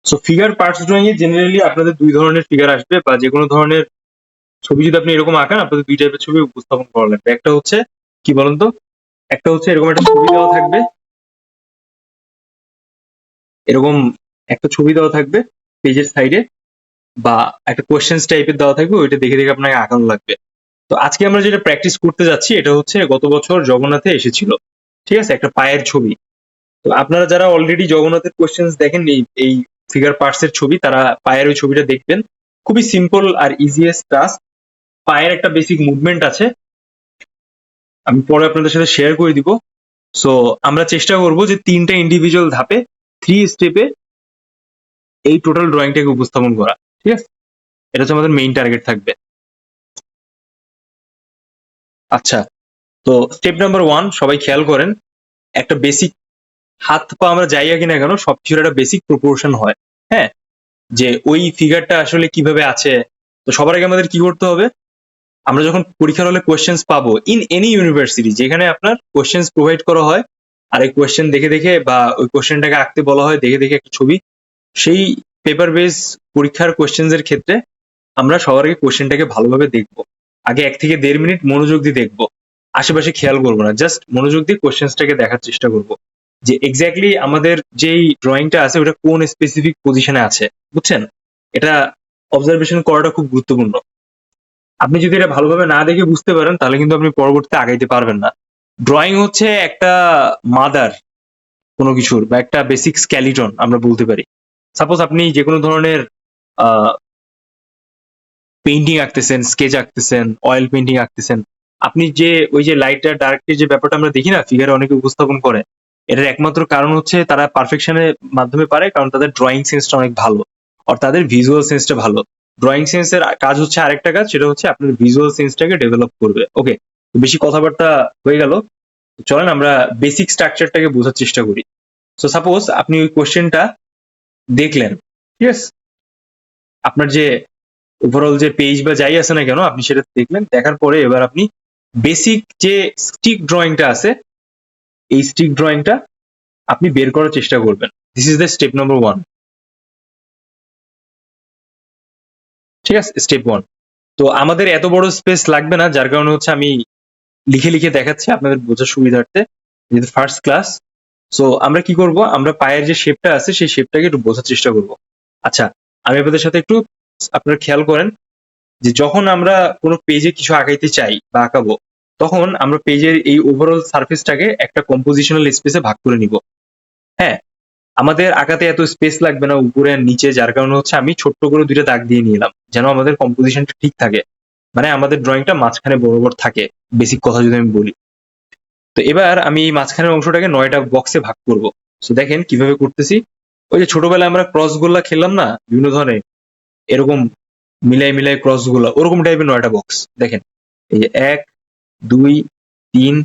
So figure parts drawing এ generally আপনাদের দুই ধরনের ফিগার আসবে, বা যে কোনো ধরনের ছবি যদি আপনি এরকম আঁকান, আপনাদের দুই টাইপের ছবি উপস্থাপন করা লাগবে। একটা হচ্ছে কি বলুন তো, একটা হচ্ছে এরকম একটা ছবি দেওয়া থাকবে, এরকম একটা ছবি দেওয়া থাকবে পেজের সাইডে, বা একটা কোয়েশ্চেন্স টাইপের দেওয়া থাকবে, ওইটা দেখে দেখে আপনাকে আঁকানো লাগবে। তো আজকে আমরা যেটা প্র্যাকটিস করতে যাচ্ছি এটা হচ্ছে গত বছর জগন্নাথে এসেছিল, ঠিক আছে, একটা পায়ের ছবি। তো আপনারা যারা অলরেডি জগন্নাথের কোয়েশ্চেন্স দেখেন এই ফিগার পার্টস এর ছবি, তারা পায়ের ওই ছবিটা দেখবেন। খুবই সিম্পল আর ইজিয়েস্ট টাস্ক। পায়ের একটা বেসিক মুভমেন্ট আছে, আমি পরে আপনাদের সাথে শেয়ার করে দিব। সো আমরা চেষ্টা করব যে 3টা ইন্ডিভিজুয়াল ধাপে 3 স্টেপে এই টোটাল ড্রয়িংটাকে উপস্থাপন করা, ঠিক আছে? এটা হচ্ছে আমাদের মেইন টার্গেট থাকবে। আচ্ছা, তো স্টেপ নাম্বার 1 সবাই খেয়াল করেন, একটা বেসিক হাত পা আমরা যাই আঁকি না কেন সবকিছুর একটা বেসিক প্রপোর্শন হয়। হ্যাঁ, যে ওই ফিগারটা আসলে কিভাবে আছে। তো সবার আগে আমাদের কি করতে হবে, আমরা যখন পরীক্ষার হলে কোয়েশ্চেন্স পাবো ইন এনি ইউনিভার্সিটি, যেখানে আপনার কোয়েশ্চেন্স প্রোভাইড করা হয়, আর এই কোয়েশ্চেন দেখে দেখে বা ওই কোয়েশ্চেনটাকে আঁকতে বলা হয় দেখে দেখে একটা ছবি, সেই পেপার বেস পরীক্ষার কোয়েশ্চেন্স এর ক্ষেত্রে আমরা সবার আগে কোয়েশ্চেনটাকে ভালোভাবে দেখবো। আগে 1 থেকে 1.5 মিনিট মনোযোগ দিয়ে দেখবো, আশেপাশে খেয়াল করবো না, জাস্ট মনোযোগ দিয়ে কোয়েশ্চেন্সটাকে দেখার চেষ্টা করব যে এক্স্যাক্টলি আমাদের যেই ড্রয়িংটা আছে ওটা কোন স্পেসিফিক পজিশনে আছে, বুঝছেন? এটা অবজারভেশন করাটা খুব গুরুত্বপূর্ণ। আপনি যদি এটা ভালোভাবে না দেখে বুঝতে পারেন তাহলে কিন্তু আপনি পরবর্তীতে আগাইতে পারবেন না। ড্রয়িং হচ্ছে একটা মাদার কোনো কিছুর, বা একটা বেসিক স্কেলিটন আমরা বলতে পারি। সাপোজ আপনি যে কোনো ধরনের পেইন্টিং আঁকতেছেন, স্কেচ আঁকতেছেন, অয়েল পেইন্টিং আঁকতেছেন, আপনি যে ওই যে লাইট আর ডার্কের যে ব্যাপারটা আমরা দেখি না ফিগারে অনেকে উপস্থাপন করে, এটার একমাত্র কারণ হচ্ছে তারা পারফেকশনের মাধ্যমে পারে, কারণ তাদের ড্রয়িং সেন্সটা অনেক ভালো, আর তাদের ভিজুয়াল সেন্সটা ভালো। ড্রয়িং সেন্সের কাজ হচ্ছে আরেকটা কাজ, সেটা হচ্ছে আপনার ভিজুয়াল সেন্সটাকে ডেভেলপ করবে। ওকে, বেশি কথাবার্তা হয়ে গেল, চলেন আমরা বেসিক স্ট্রাকচারটাকে বোঝার চেষ্টা করি। সো সাপোজ আপনি ওই কোশ্চেনটা দেখলেন, ঠিক আছে, আপনার যে ওভারঅল যে পেজ বা যাই আছে না কেন আপনি সেটা দেখলেন, দেখার পরে এবার আপনি বেসিক যে স্টিক ড্রয়িংটা আছে এই স্টিক ড্রয়িংটা আপনি বের করার চেষ্টা করবেন। This is the step number 1, ঠিক আছে? স্টেপ 1। তো আমাদের এত বড় স্পেস লাগবে না, যার কারণে হচ্ছে আমি লিখে লিখে দেখাচ্ছি আপনাদের বোঝার সুবিধার্থে, যেহেতু ফার্স্ট ক্লাস। সো আমরা কি করব, আমরা পায়ের যে শেপটা আছে সেই শেপটাকে একটু বোঝার চেষ্টা করব। আচ্ছা, আমি আপনাদের সাথে একটু, আপনারা খেয়াল করেন যে যখন আমরা কোনো পেজে কিছু আঁকাইতে চাই বা আঁকাবো, তখন আমরা পেজের এই ওভারঅল সারফেসটাকে একটা কম্পোজিশনাল স্পেসে ভাগ করে নিব। হ্যাঁ, আমাদের আঁকাতে এত স্পেস লাগবে না উপরে আর নিচে, যার কারণে হচ্ছে আমি ছোট্ট করে 2টা দাগ দিয়ে নিলাম যেন আমাদের কম্পোজিশনটা ঠিক থাকে, মানে আমাদের ড্রয়িংটা মাঝখানে বরাবর থাকে। বেসিক কথা যদি আমি বলি, তো এবার আমি এই মাঝখানের অংশটাকে 9টা বক্সে ভাগ করব। সো দেখেন কিভাবে করতেছি। ওই যে ছোটবেলায় আমরা ক্রস গোল্লা খেললাম না বিভিন্ন ধরনের, এরকম মিলাই মিলাই ক্রস গুলা, ওরকম টাইপের 9টা বক্স। দেখেন এই যে 1 2 3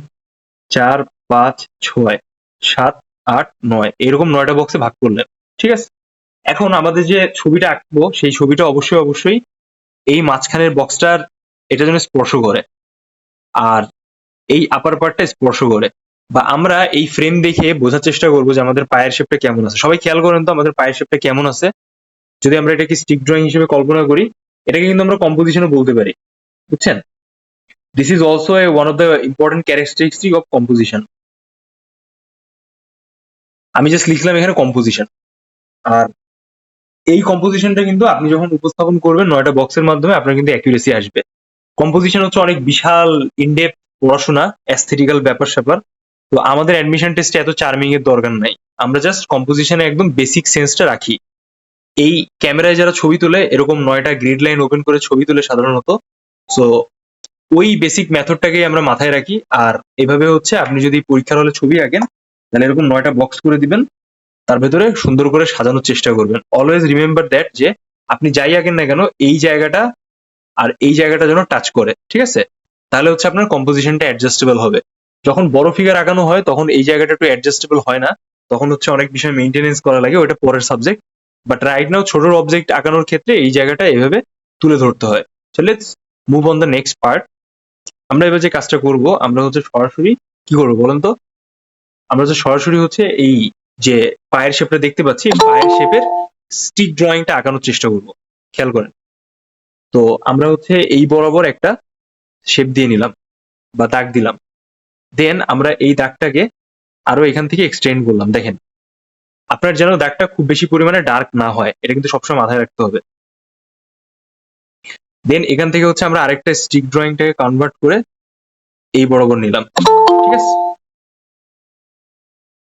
4 5 6 7 8 9, এরকম 9টা বক্সে ভাগ করলেন, ঠিক আছে? এখন আমাদের যে ছবিটা আঁকবো সেই ছবিটা অবশ্যই অবশ্যই এই মাঝখানের বক্সটার এটা যেন স্পর্শ করে, আর এই আপার পার্টটা স্পর্শ করে, বা আমরা এই ফ্রেম দেখে বোঝার চেষ্টা করবো যে আমাদের পায়ের শেপটা কেমন আছে। সবাই খেয়াল করেন তো আমাদের পায়ের শেপটা কেমন আছে। যদি আমরা এটাকে স্টিক ড্রয়িং হিসেবে কল্পনা করি, এটাকে কিন্তু আমরা কম্পোজিশনও বলতে পারি, বুঝছেন? This is also one of the important characteristic of composition. আমি জাস্ট লিখলাম এখানে কম্পোজিশন, আর এই কম্পোজিশনটা কিন্তু আপনি যখন উপস্থাপন করবেন 9টা বক্সের মাধ্যমে আপনার কিন্তু অ্যাকুরেসি আসবে। কম্পোজিশন হচ্ছে অনেক বিশাল ইনডেপথ পড়াশোনা, অ্যাস্থেটিক্যাল ব্যাপার স্যাপার। তো আমাদের অ্যাডমিশন টেস্টে এত চার্মিং এর দরকার নাই, আমরা জাস্ট কম্পোজিশনে একদম বেসিক সেন্সটা রাখি। এই ক্যামেরায় যারা ছবি তোলে এরকম 9টা গ্রিড লাইন ওপেন করে ছবি তোলে সাধারণত। সো ওই বেসিক মেথডটাকেই আমরা মাথায় রাখি, আর এভাবে হচ্ছে আপনি যদি পরীক্ষার হলে ছবি আঁকেন তাহলে এরকম 9টা বক্স করে দিবেন, তার ভেতরে সুন্দর করে সাজানোর চেষ্টা করবেন। অলওয়েজ রিমেম্বার দ্যাট যে আপনি যাই আঁকেন না কেন এই জায়গাটা আর এই জায়গাটা যেন টাচ করে, ঠিক আছে? তাহলে হচ্ছে আপনার কম্পোজিশনটা অ্যাডজাস্টেবল হবে। যখন বড় ফিগার আঁকানো হয় তখন এই জায়গাটা একটু অ্যাডজাস্টেবল হয় না, তখন হচ্ছে অনেক বিষয় মেইনটেনেন্স করা লাগে, ওটা পরের সাবজেক্ট। বাট রাইট নাও ছোট অবজেক্ট আঁকানোর ক্ষেত্রে এই জায়গাটা এভাবে তুলে ধরতে হয়। So let's move on the next part. আমরা এবার যে কাজটা করব, আমরা হচ্ছে সরাসরি কি করবো বলেন তো, আমরা হচ্ছে সরাসরি হচ্ছে এই যে পায়ের শেপটা দেখতে পাচ্ছি, পায়ের শেপের স্টিক ড্রয়িংটা আঁকানোর চেষ্টা করব। খেয়াল করেন। তো আমরা হচ্ছে এই বরাবর একটা শেপ দিয়ে নিলাম বা দাগ দিলাম। দেন আমরা এই দাগটাকে আরো এখান থেকে এক্সটেন্ড করলাম। দেখেন, আপনার যেন দাগটা খুব বেশি পরিমাণে ডার্ক না হয়, এটা কিন্তু সবসময় মাথায় রাখতে হবে। দেন এখান থেকে হচ্ছে আমরা আরেকটা স্টিক ড্রয়িংটাকে কনভার্ট করে এই বরাবর নিলাম। ঠিক আছে,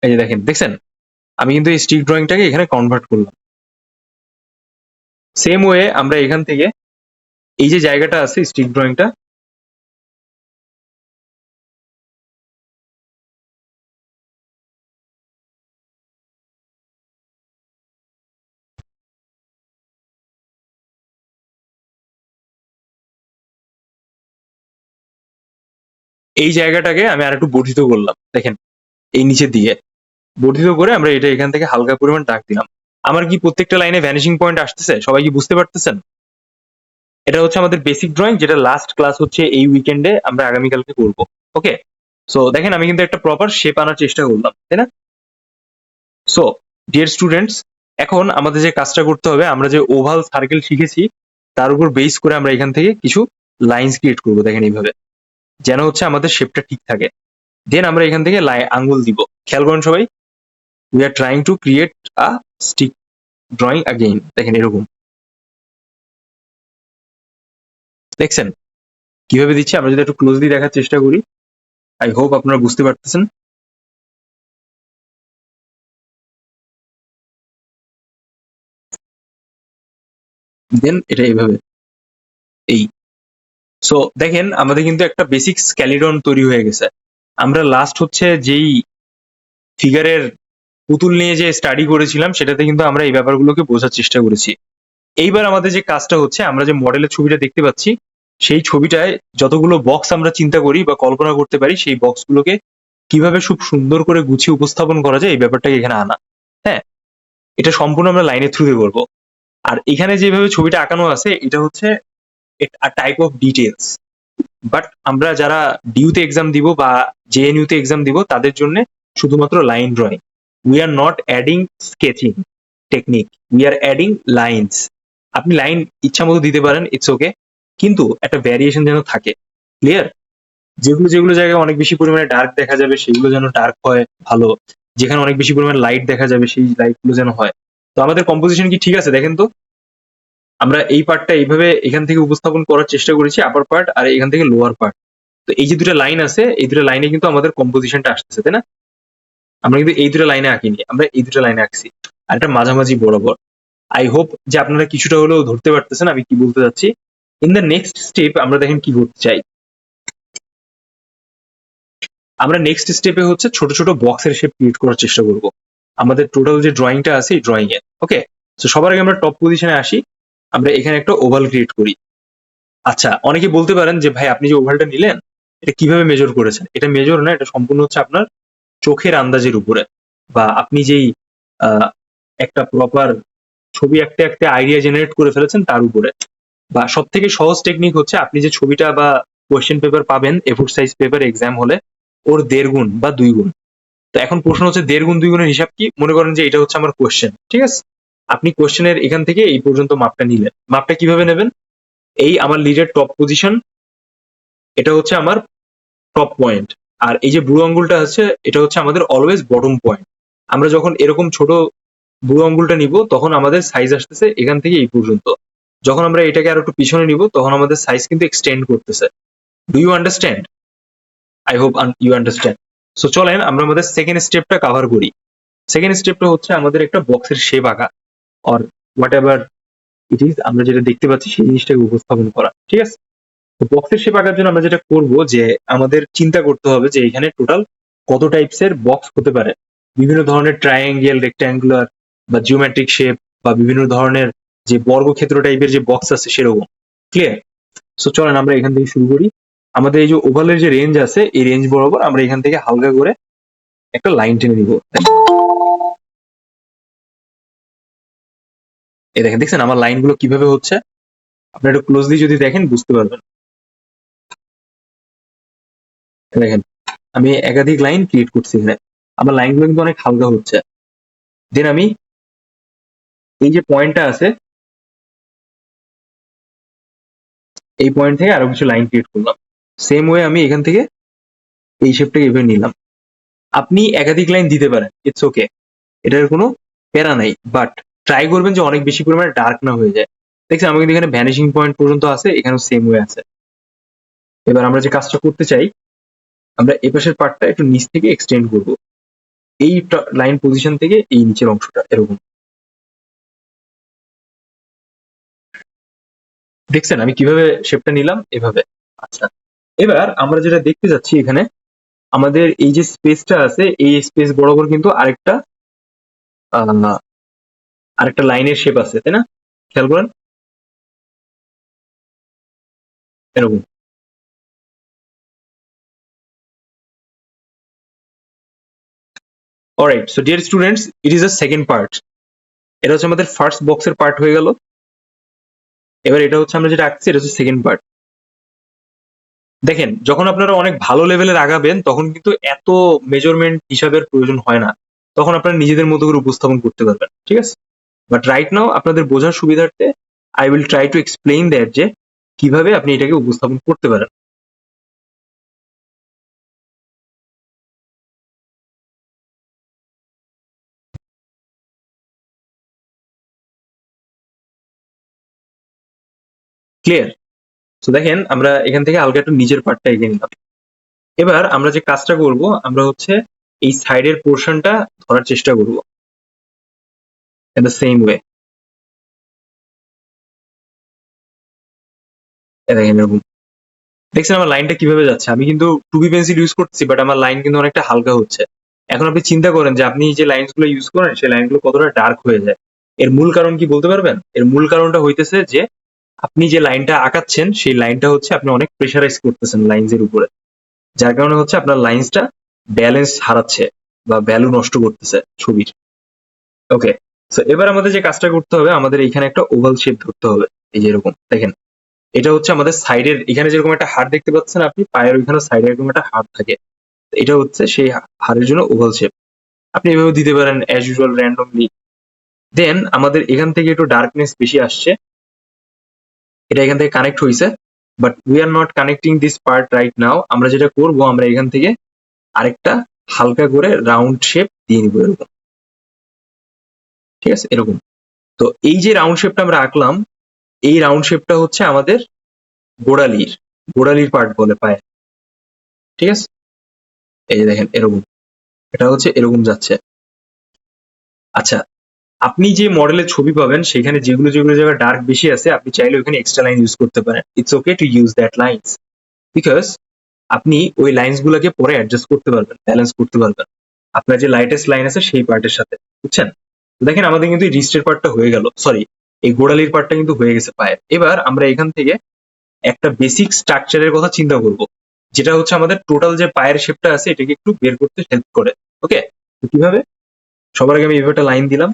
এই যে দেখেন, দেখছেন আমি কিন্তু এই স্টিক ড্রয়িংটাকে এখানে কনভার্ট করলাম। সেম ওয়ে আমরা এখান থেকে এই যে জায়গাটা আছে স্টিক ড্রয়িংটা, এই জায়গাটাকে আমি আর একটু বর্ধিত করলাম। দেখেন, এই নিচের দিকে বর্ধিত করে আমরা এটা এখান থেকে হালকা পরিমাণ দাগ দিলাম। আমার কি প্রত্যেকটা লাইনে ভ্যানিশিং পয়েন্ট আসতেছে? সবাই কি বুঝতে পারতেছেন? এটা হচ্ছে আমাদের বেসিক ড্রয়িং, যেটা লাস্ট ক্লাস হচ্ছে এই উইকেন্ডে আমরা আগামীকালকে করব। ওকে, সো দেখেন আমি কিন্তু একটা প্রপার শেপ আনার চেষ্টা করলাম, তাই না? সো ডিয়ার স্টুডেন্টস, এখন আমাদের যে কাজটা করতে হবে, আমরা যে ওভাল সার্কেল শিখেছি তার উপর বেস করে আমরা এখান থেকে কিছু লাইন্স ক্রিয়েট করবো। দেখেন এইভাবে, যেন হচ্ছে আমাদের শেপটা ঠিক থাকে। দেন আমরা এখান থেকে আঙ্গুল দিব। খেয়াল করেন সবাই, we are trying to create a stick drawing again. দেখেন এরকম, দেখছেন কিভাবে দিচ্ছি? আমরা যদি একটু ক্লোজলি দেখার চেষ্টা করি, আই হোপ আপনারা বুঝতে পারতেছেন। দেন এটা এইভাবে, এই। সো দেখেন আমাদের কিন্তু একটা বেসিক স্ক্যালিডন তৈরি হয়ে গেছে। আমরা লাস্ট হচ্ছে যেই ফিগারের পুতুল নিয়ে যে স্টাডি করেছিলাম, সেটাতে কিন্তু আমরা এই ব্যাপারগুলোকে বোঝার চেষ্টা করেছি। এইবার আমাদের যে কাজটা হচ্ছে, আমরা যে মডেলের ছবিটা দেখতে পাচ্ছি, সেই ছবিটায় যতগুলো বক্স আমরা চিন্তা করি বা কল্পনা করতে পারি, সেই বক্সগুলোকে কিভাবে খুব সুন্দর করে গুছিয়ে উপস্থাপন করা যায়, এই ব্যাপারটাকে এখানে আনা। হ্যাঁ, এটা সম্পূর্ণ আমরা লাইনের থ্রুতে করবো। আর এখানে যেভাবে ছবিটা আঁকানো আছে, এটা হচ্ছে টাইপ অফ ডিটেলস। বাট আমরা যারা ডিউতে এক্সাম দিব বা জেএনইউ তে এক্সাম দিব, তাদের জন্য শুধুমাত্র line drawing. We are not adding sketching technique, we are adding lines. আপনি লাইন ইচ্ছা মতো দিতে পারেন, ইটস ওকে, কিন্তু একটা ভ্যারিয়েশন যেন থাকে। ক্লিয়ার? যেগুলো যেগুলো জায়গায় অনেক বেশি পরিমাণে ডার্ক দেখা যাবে, সেগুলো যেন ডার্ক হয় ভালো। যেখানে অনেক বেশি পরিমাণে লাইট দেখা যাবে, সেই লাইট গুলো যেন হয়। তো আমাদের কম্পোজিশন কি ঠিক আছে? দেখেন তো, আমরা এই পার্টটা এইভাবে এখান থেকে উপস্থাপন করার চেষ্টা করেছি, আপার পার্ট আর এখান থেকে লোয়ার পার্ট। তো এই যে দুটো লাইন আছে, এই দুটো লাইনে কিন্তু আমাদের কম্পোজিশনটা আসতেছে, তাই না? আমরা কিন্তু এই দুটো লাইনে আঁকিনি, আমরা এই দুটো লাইনে আঁকছি, আর এটা মাঝামাঝি বরাবর। আই হোপ যে আপনারা কিছুটা হলেও ধরতে পারতেছেন আমি কি বলতে চাচ্ছি। ইন দ্য নেক্সট স্টেপ আমরা দেখেন কি করতে চাই। আমরা নেক্সট স্টেপে হচ্ছে ছোট ছোট বক্সের শেপ ক্রিয়েট করার চেষ্টা করব আমাদের টোটাল যে ড্রয়িংটা আছে এই ড্রয়িং এ। ওকে, তো সবার আগে আমরা টপ পজিশনে আসি। আমরা এখানে একটা ওভাল ক্রিয়েট করি। আচ্ছা, অনেকে বলতে পারেন যে ভাই আপনি যে ওভালটা নিলেন, এটা কিভাবে মেজর করেছেন? এটা মেজর না, এটা সম্পূর্ণ হচ্ছে আপনার চোখের আন্দাজের উপরে, বা আপনি যেই আহ, একটা প্রপার ছবি আঁকতে আঁকতে আইডিয়া জেনারেট করে ফেলেছেন তার উপরে। বা সব থেকে সহজ টেকনিক হচ্ছে, আপনি যে ছবিটা বা কোয়েশ্চেন পেপার পাবেন এ4 সাইজ পেপার এক্সাম হলে, ওর 1.5 গুণ বা 2 গুণ। তো এখন প্রশ্ন হচ্ছে 1.5 গুণ 2 গুণের হিসাব কি? মনে করেন যে এটা হচ্ছে আমার কোয়েশ্চেন, ঠিক আছে? আপনি কোয়েশ্চেনের এখান থেকে এই পর্যন্ত মাপটা নিলেন। মাপটা কিভাবে নেবেন? এই আমার লিডের টপ পজিশন, এটা হচ্ছে আমার টপ পয়েন্ট। আর এই যে বুড়ো আঙ্গুলটা আছে, এটা হচ্ছে আমাদের অলওয়েজ বটম পয়েন্ট। আমরা যখন এরকম ছোট বুড়ো আঙ্গুলটা নিব, তখন আমাদের সাইজ আসতেছে এখান থেকে এই পর্যন্ত। যখন আমরা এটাকে আরো একটু পিছনে নিব, তখন আমাদের সাইজ কিন্তু এক্সটেন্ড করতেছে। Do you understand? I hope you understand. So চলেন আমরা আমাদের সেকেন্ড স্টেপটা কভার করি। সেকেন্ড স্টেপটা হচ্ছে আমাদের একটা বক্সের শেপ আঁকা, or what ever it is, আমরা যেটা দেখতে পাচ্ছি সেই জিনিসটাকে উপস্থাপন করা। ঠিক আছে, তো বক্সের শেপ আঁকার জন্য আমরা যেটা করব, যে আমাদের চিন্তা করতে হবে যে এখানে টোটাল কত টাইপস এর বক্স হতে পারে। বিভিন্ন ধরনের ট্রায়াঙ্গেল, রেক্ট্যাঙ্গুলার বা জিওমেট্রিক শেপ, বা বিভিন্ন ধরনের যে বর্গক্ষেত্র টাইপের যে বক্স আছে সেরকম। ক্লিয়ার? সো চলেন আমরা এখান থেকে শুরু করি। আমাদের এই যে ওভালের যে রেঞ্জ আছে, এই রেঞ্জ বরাবর আমরা এখান থেকে হালকা করে একটা লাইন টেনে দিব। এই দেখেন, দেখছেন আমার লাইনগুলো কিভাবে হচ্ছে? আপনি একটু ক্লোজলি যদি দেখেন বুঝতে পারবেন। দেখেন আমি একাধিক লাইন ক্রিয়েট করছি এখানে, আমার লাইনগুলো কিন্তু অনেক হালকা হচ্ছে। দেন আমি এই যে পয়েন্টটা আছে, এই পয়েন্ট থেকে আরো কিছু লাইন ক্রিয়েট করলাম। সেম ওয়ে আমি এখান থেকে এই শেপটাকে এভাবে নিলাম। আপনি একাধিক লাইন দিতে পারেন, ইটস ওকে, এটার কোনো প্যারা নাই, বাট ট্রাই করবেন যে অনেক বেশি পরিমাণে ডার্ক না হয়ে যায়। দেখছেন আমার কিন্তু এখানে ভ্যানিশিং পয়েন্ট পর্যন্ত আছে, এখানেও সেম ওয়ে আছে। এবার আমরা যে কাজটা করতে চাই, আমরা এই পাশের পার্টটা একটু নিচ থেকে এক্সটেন্ড করব, এই লাইন পজিশন থেকে এই নিচের অংশটা এরকম। দেখছেন আমি কিভাবে শেপটা নিলাম, এভাবে। আচ্ছা, এবার আমরা যেটা দেখতে যাচ্ছি এখানে, আমাদের এই যে স্পেসটা আছে, এই স্পেস বরাবর কিন্তু আরেকটা লাইনের শেপ আছে, তাই না? খেয়াল করেন এরকম। Alright, so dear students, it is a second part. এটা হচ্ছে আমাদের ফার্স্ট বক্সের পার্ট হয়ে গেল। এবার এটা হচ্ছে আমরা যেটা আঁকছি, এটা হচ্ছে সেকেন্ড পার্ট। দেখেন, যখন আপনারা অনেক ভালো লেভেলের আগাবেন তখন কিন্তু এত মেজারমেন্ট হিসাবের প্রয়োজন হয় না, তখন আপনারা নিজেদের মতো করে উপস্থাপন করতে পারবেন, ঠিক আছে? বাট রাইট নাও আপনাদের বোঝার সুবিধার্থে I will try to explain that যে কিভাবে আপনি এটাকে উপস্থাপন করতে পারেন। ক্লিয়ার? তো দেখেন আমরা এখান থেকে হালকা একটু নিচের পার্টটা এগিয়ে নিলাম। এবার আমরা যে কাজটা করব, আমরা হচ্ছে এই সাইডের পোর্শনটা ধরার চেষ্টা করব ইন দ্য সেম ওয়ে। দেখেন এরকম, দেখছেন আমার লাইনটা কিভাবে যাচ্ছে? আমি কিন্তু টুবি পেন্সিল ইউজ করছি, বাট আমার লাইন কিন্তু অনেকটা হালকা হচ্ছে। এখন আপনি চিন্তা করেন যে আপনি যে লাইনগুলো ইউজ করেন সেই লাইনগুলো কতটা ডার্ক হয়ে যায়। এর মূল কারণ কি বলতে পারবেন? এর মূল কারণটা হইতেছে যে আপনি যে লাইনটা আঁকাচ্ছেন সেই লাইনটা হচ্ছে আপনি অনেক প্রেশারাইজ করতেছেন লাইনস এর উপরে, যার কারণে হচ্ছে আপনার লাইন্সটা ব্যালেন্স হারাচ্ছে বা ভ্যালু নষ্ট করতেছে ছবির। ওকে, সো এবার আমাদের যে কাজটা করতে হবে, আমাদের এখানে একটা ওভাল শেপ ধরতে হবে। এই যে এরকম দেখেন, এটা হচ্ছে আমাদের সাইডের, এখানে যেরকম একটা হাড় দেখতে পাচ্ছেন আপনি, পায়ের ওইখানে সাইডে এরকম একটা হাড় থাকে, এটা হচ্ছে সেই হাড়ের জন্য ওভাল শেপ। আপনি এভাবে দিতে পারেন অ্যাজ ইউজুয়াল র্যান্ডমলি। দেন আমাদের এখান থেকে একটু ডার্কনেস বেশি আসছে, এটা এখান থেকে কানেক্ট হয়েছে, but we are not connecting this part right now. আমরা যেটা করব, আমরা এখান থেকে আরেকটা হালকা করে রাউন্ড শেপ দিয়ে নিব এরকম, ঠিক আছে? এরকম। তো এই যে রাউন্ড শেপটা আমরা আঁকলাম, এই রাউন্ড শেপটা হচ্ছে আমাদের গোড়ালির, গোড়ালির পার্ট বলে পায়, ঠিক আছে? এই যে দেখেন এরকম, এটা হচ্ছে এরকম যাচ্ছে। আচ্ছা, আপনি যে মডেলের ছবি পাবেন সেখানে যেগুলো যেগুলো জায়গায় ডার্ক বেশি আছে, আপনি চাইলে ওখানে এক্সট্রা লাইন ইউজ করতে পারেন। It's okay to use that lines, because আপনি ওই লাইনস গুলোকে পরে অ্যাডজাস্ট করতে পারবেন, ব্যালেন্স করতে পারবেন আপনার যে লাইটেস্ট লাইন আছে সেই পার্টের সাথে, বুঝছেন? দেখেন আমাদের কিন্তু রিস্টের পার্টটা হয়ে গেল, সরি এই গোড়ালির পার্টটা কিন্তু হয়ে গেছে পায়ের। এবার আমরা এখান থেকে একটা বেসিক স্ট্রাকচারের কথা চিন্তা করব, যেটা হচ্ছে আমাদের টোটাল যে পায়ের শেপটা আছে এটাকে একটু বের করতে হেল্প করে। ওকে, তো কিভাবে? সবার আগে আমি এভাবে একটা লাইন দিলাম,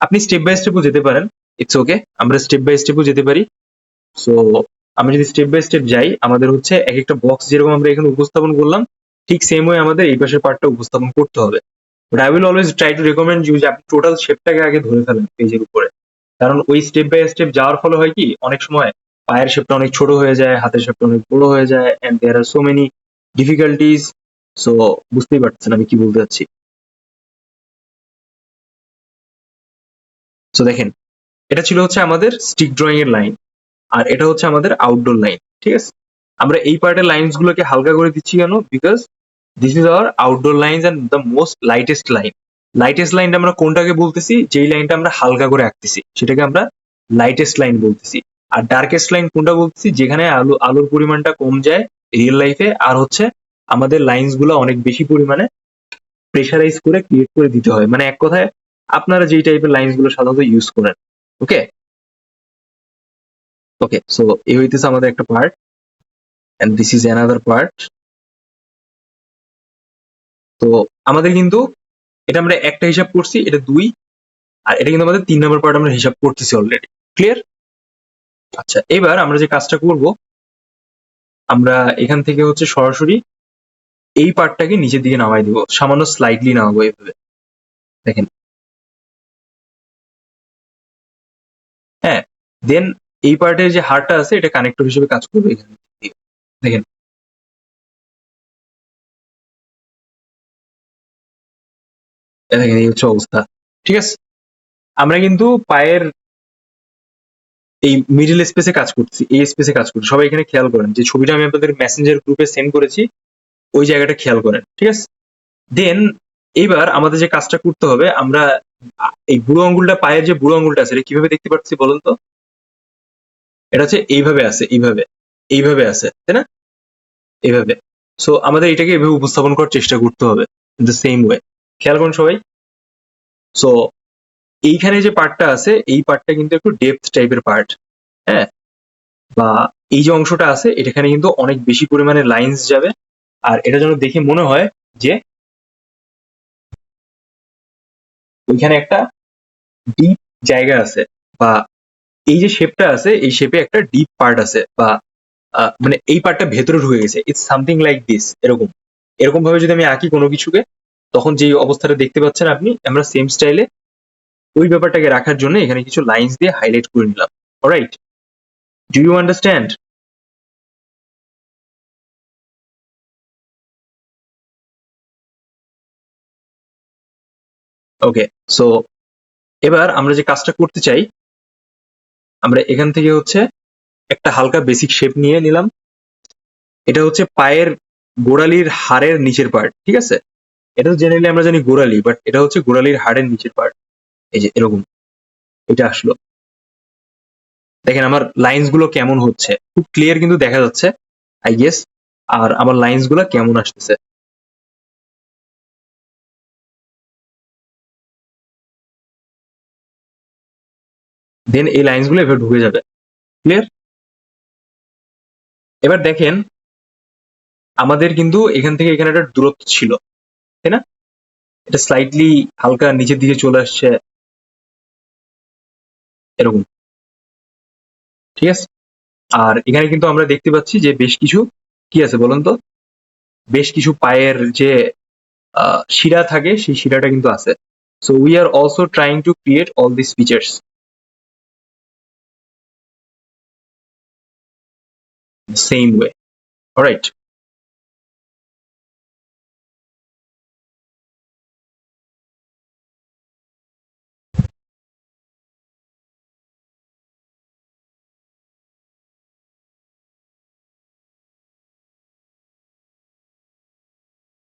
আপনি স্টেপ বাই স্টেপও যেতে পারেন, ইটস ওকে, আমরা স্টেপ বাই স্টেপও যেতে পারি। সো আমরা যদি স্টেপ বাই স্টেপ যাই, আমাদের হচ্ছে এক একটা বক্স যেরকম আমরা এখানে উপস্থাপন করলাম, ঠিক সেম ওয়ে আমাদের এই পাশের পার্টটা উপস্থাপন করতে হবে। But I will always try to recommend you যে আপনি টোটাল শেপটাকে আগে ধরে ফেলেন পেজের উপরে, কারণ ওই স্টেপ বাই স্টেপ যাওয়ার ফলে হয় কি, অনেক সময় পায়ের শেপটা অনেক ছোট হয়ে যায়, হাতের শেপটা অনেক বড় হয়ে যায়, and there are so many difficulties. So বুঝতেই পারছেন আমি কি বলতে চাচ্ছি। সো দেখেন, এটা ছিল হচ্ছে আমাদের স্টিক ড্রয়িং এর লাইন, আর এটা হচ্ছে আমাদের আউটডোর লাইন, ঠিক আছে? আমরা এই পার্টের লাইনস গুলোকে হালকা করে দিচ্ছি কেন? Because this is our outdoor lines and the most lightest line. Lightest লাইনটা আমরা কোনটাকে বলতেছি? যেই লাইনটা আমরা হালকা করে আঁকতেছি সেটাকে আমরা লাইটেস্ট লাইন বলতেছি। আর ডার্কেস্ট লাইন কোনটা বলতেছি? যেখানে আলোর পরিমাণটা কম যায় রিয়েল লাইফে, আর হচ্ছে আমাদের লাইনস গুলো অনেক বেশি পরিমাণে প্রেশারাইজ করে ক্রিয়েট করে দিতে হয়, মানে এক কথায় আপনারা যেই টাইপের লাইনস গুলো সাধারণত ইউজ করেন। ওকে, ওকে, সো এই হইতেছে আমাদের একটা part, and this is another part. তো আমাদের কিন্তু এটা আমরা একটা হিসাব করছি, এটা দুই, আর এটা কিন্তু আমাদের 3 নম্বর পার্ট আমরা হিসাব করতেছি অলরেডি। ক্লিয়ার? আচ্ছা, এবার আমরা যে কাজটা করব, আমরা এখান থেকে হচ্ছে সরাসরি এই পার্টটাকে নিচের দিকে নামাই দিব, সামান্য স্লাইডলি নামাবো এভাবে। দেখেন দেন এই পার্টের যে হারটা আছে এটা কানেক্টর হিসেবে কাজ করবে এখানে। দেখেন দেখেন এই হচ্ছে অবস্থা। ঠিক আছে, আমরা কিন্তু পায়ের এই মিডল স্পেসে কাজ করছি, এই স্পেসে কাজ করছি। সবাই এখানে খেয়াল করেন যে ছবিটা আমি আপনাদের মেসেঞ্জার গ্রুপে সেন্ড করেছি, ওই জায়গাটা খেয়াল করেন। ঠিক আছে, দেন এইবার আমাদের যে কাজটা করতে হবে, আমরা এই বুড়ো আঙ্গুলটা, পায়ের যে বুড়ো আঙ্গুলটা আছে, এটা কিভাবে দেখতে পাচ্ছি বলুন তো? এটা হচ্ছে এইভাবে আছে, এইভাবে এইভাবে আছে, তাই না? এইভাবে। সো আমাদের এটাকে এভাবে উপস্থাপন করার চেষ্টা করতে হবে ইন দ্য সেম ওয়ে। খেয়াল করুন সবাই। সো এইখানে যে পার্টটা আছে, এই পার্টটা কিন্তু একটু ডেপথ টাইপের পার্ট, হ্যাঁ? বা এই যে অংশটা আছে, এখানে কিন্তু অনেক বেশি পরিমাণে লাইন্স যাবে, আর এটা যেন দেখে মনে হয় যে ওইখানে একটা ডিপ জায়গা আছে, বা এই যে শেপটা আছে, এই শেপে একটা ডিপ পার্ট আছে, বা মানে এই পার্টটা ভেতরে ঢুকে গেছে। ইটস সামথিং লাইক দিস, এরকম এরকম ভাবে যদি আমি আঁকি কোনো কিছুকে, তখন যে অবস্থাটা দেখতে পাচ্ছেন আপনি, আমরা সেম স্টাইলে ওই ব্যাপারটাকে রাখার জন্য এখানে কিছু লাইন্স দিয়ে হাইলাইট করে নিলাম। Alright, do you understand? Okay, so এবার আমরা যে কাজটা করতে চাই, আমরা এখান থেকে হচ্ছে একটা হালকা বেসিক শেপ নিয়ে নিলাম। এটা হচ্ছে পায়ের গোড়ালির হাড়ের নিচের পার্ট, ঠিক আছে? এটা তো জেনারেলি আমরা জানি গোড়ালি, বাট এটা হচ্ছে গোড়ালির হাড়ের নিচের পার্ট। এই যে এরকম এটা আসলো। দেখেন আমার লাইন্স গুলো কেমন হচ্ছে, খুব ক্লিয়ার কিন্তু দেখা যাচ্ছে, আই গেস। আর আমার লাইন্স গুলো কেমন আসতেছে, দেন এই লাইন্স গুলো এভাবে ঢুকে যাবে। ক্লিয়ার? এবার দেখেন আমাদের কিন্তু এখান থেকে এখানে একটা দূরত্ব ছিল, তাই না? এটা স্লাইটলি হালকা নিচের দিকে চলে আসছে, এরকম। ঠিক আছে, আর এখানে কিন্তু আমরা দেখতে পাচ্ছি যে বেশ কিছু কি আছে বলুন তো, বেশ কিছু পায়ের যে শিরা থাকে, সেই শিরাটা কিন্তু আছে। So we are also trying to create all this features same way. Alright,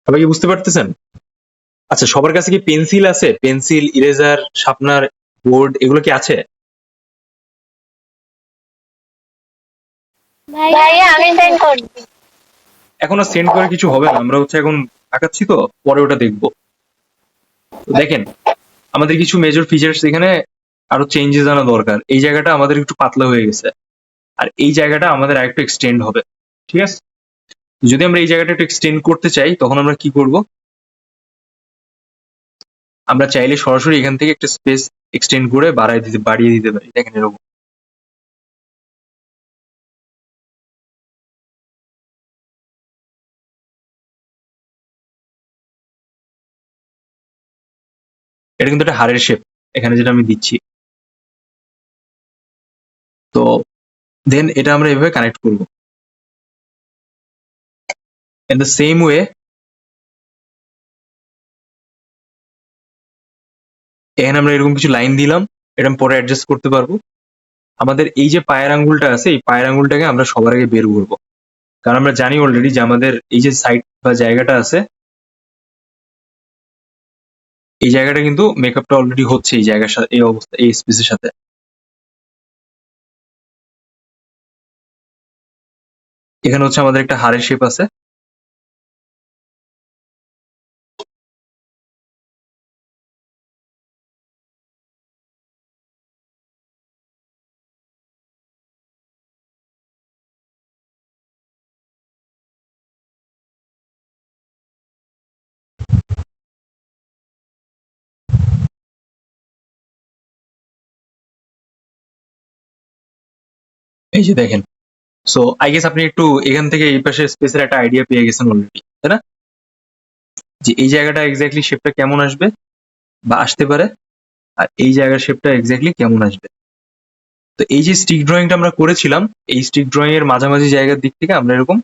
সবাই কি বুঝতে পারতেছেন? আচ্ছা, সবার কাছে কি পেন্সিল আছে? পেন্সিল, ইরেজার, শার্পনার, বোর্ড এগুলো কি আছে? ভাইয়া আমি সেন্ড করছি। এখন আর সেন্ড করে কিছু হবে না, আমরা হচ্ছে এখন আঁকাচ্ছি, তো পরে ওটা দেখবো। তো দেখেন আমাদের কিছু মেজর ফিচার্স এখানে আরো চেঞ্জেস আনা দরকার। এই জায়গাটা আমাদের একটু পাতলা হয়ে গেছে, আর এই জায়গাটা আমাদের আরেকটু এক্সটেন্ড হবে। ঠিক আছে, যদি আমরা এই জায়গাটা একটু এক্সটেন্ড করতে চাই, তখন আমরা কি করব? আমরা চাইলে সরাসরি এখান থেকে একটা স্পেস এক্সটেন্ড করে বাড়িয়ে দিতে পারি। দেখেন এরকম। এটা কিন্তু একটা হাড়ের শেপ এখানে যেটা আমি দিচ্ছি। তো দেন এটা আমরা এভাবে কানেক্ট করব। ইন দ্য সেম ওয়ে এখানে আমরা এরকম কিছু লাইন দিলাম, এটা আমি পরে অ্যাডজাস্ট করতে পারবো। আমাদের এই যে পায়ের আঙ্গুলটা আছে, এই পায়ের আঙ্গুলটাকে আমরা সবার আগে বের করবো, কারণ আমরা জানি অলরেডি যে আমাদের এই যে সাইড বা জায়গাটা আছে, এই জায়গাটা কিন্তু মেকআপটা অলরেডি হচ্ছে এই জায়গার সাথে, এই অবস্থা, এই স্পেসের সাথে। এখানে হচ্ছে আমাদের একটা হাড়ের শেপ আছে। এই যে দেখেন। সো আই গেস আপনি একটু এখান থেকে এই পাশে স্পেসের একটা আইডিয়া পেয়ে গেছেন অলরেডি, তাই না? যে এই জায়গাটা এক্স্যাক্টলি শেপটা কেমন আসবে বা আসতে পারে, আর এই জায়গার শেপটা এক্স্যাক্টলি কেমন আসবে। তো এই যে স্টিক ড্রয়িংটা আমরা করেছিলাম, এই স্টিক ড্রয়িং এর মাঝামাঝি জায়গার দিক থেকে আমরা এরকম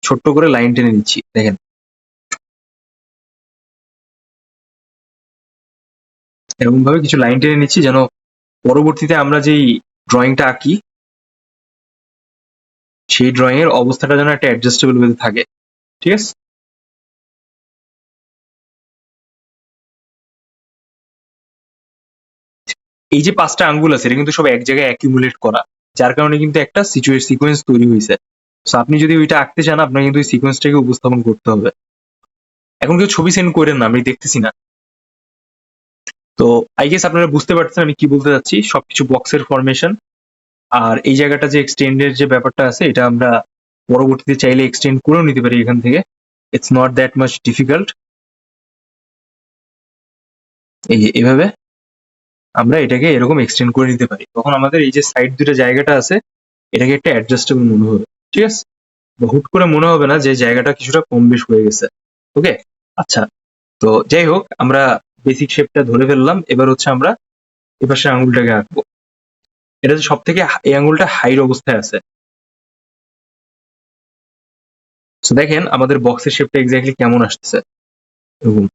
ছোট্ট করে লাইন টেনে নিচ্ছি। দেখেন এরকম ভাবে কিছু লাইন টেনে নিচ্ছি যেন পরবর্তীতে আমরা যেই ড্রয়িংটা আঁকি সেই ড্রয়িং এর অবস্থাটা যেন একটা অ্যাডজাস্টেবল ওয়েতে থাকে। ঠিক আছে? এই যে 5টা আঙ্গুল আছে এটা কিন্তু সব এক জায়গায় অ্যাকিউমুলেট করা, যার কারণে কিন্তু একটা সিকোয়েন্স তৈরি হয়েছে। সো আপনি যদি ওইটা আঁকতে চান আপনাকে কিন্তু ওই সিকোয়েন্সটাকে উপস্থাপন করতে হবে। এখন কেউ ছবি সেন্ড করেন না, আমি দেখতেছি না। তো আই গেস আপনারা বুঝতে পারছেন আমি কি বলতে চাচ্ছি। সবকিছু বক্সের ফরমেশন, আর এই জায়গাটা যে এক্সটেন্ডের যে ব্যাপারটা আছে এটা আমরা পরবর্তীতে চাইলে এক্সটেন্ড করেও নিতে পারি এখান থেকে। It's not that much difficult. এই যে এভাবে আমরা এটাকে এরকম এক্সটেন্ড করে নিতে পারি, তখন আমাদের এই যে সাইড দুটো জায়গাটা আছে এটাকে একটা অ্যাডজাস্টেবল মনে হবে। ঠিক আছে? হুট করে মনে হবে না যে জায়গাটা কিছুটা কম বেশ হয়ে গেছে। ওকে, আচ্ছা। তো যাই হোক আমরা বেসিক শেপটা ধরে ফেললাম, এবার হচ্ছে আমরা এপাশে আঙুলটাকে আঁকবো। এটা সব থেকে এই আঙুলটা হাইর অবস্থায় আছে। তো দেখেন আমাদের বক্সের শেপটা এক্স্যাক্টলি কেমন আসতেছে। এরকম।